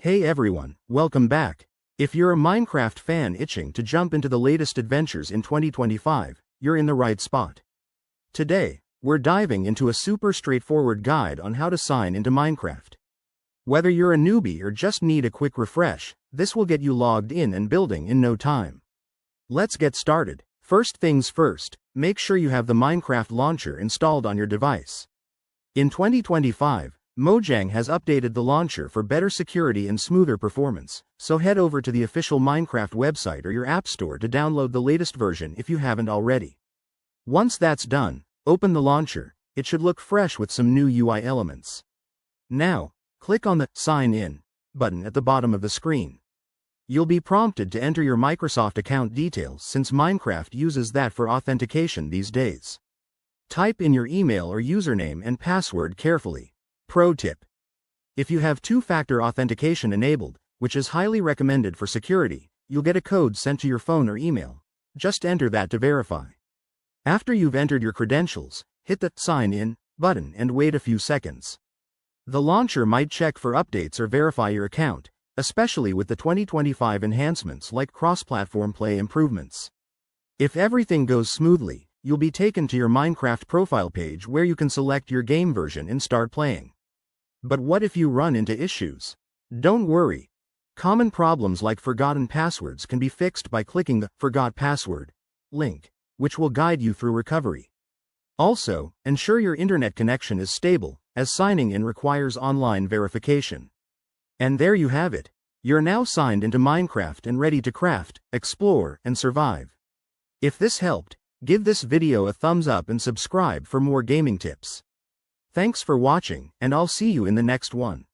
Hey everyone, welcome back. If you're a Minecraft fan itching to jump into the latest adventures in 2025, you're in the right spot. Today, we're diving into a super straightforward guide on how to sign into Minecraft. Whether you're a newbie or just need a quick refresh, this will get you logged in and building in no time. Let's get started. First things first, make sure you have the Minecraft launcher installed on your device. In 2025, Mojang has updated the launcher for better security and smoother performance, so head over to the official Minecraft website or your app store to download the latest version if you haven't already. Once that's done, open the launcher. It should look fresh with some new UI elements. Now, click on the Sign In button at the bottom of the screen. You'll be prompted to enter your Microsoft account details since Minecraft uses that for authentication these days. Type in your email or username and password carefully. Pro tip: if you have two-factor authentication enabled, which is highly recommended for security, you'll get a code sent to your phone or email. Just enter that to verify. After you've entered your credentials, hit the Sign In button and wait a few seconds. The launcher might check for updates or verify your account, especially with the 2025 enhancements like cross-platform play improvements. If everything goes smoothly, you'll be taken to your Minecraft profile page where you can select your game version and start playing. But what if you run into issues? Don't worry. Common problems like forgotten passwords can be fixed by clicking the Forgot Password link, which will guide you through recovery. Also, ensure your internet connection is stable, as signing in requires online verification. And there you have it. You're now signed into Minecraft and ready to craft, explore, and survive. If this helped, give this video a thumbs up and subscribe for more gaming tips. Thanks for watching, and I'll see you in the next one.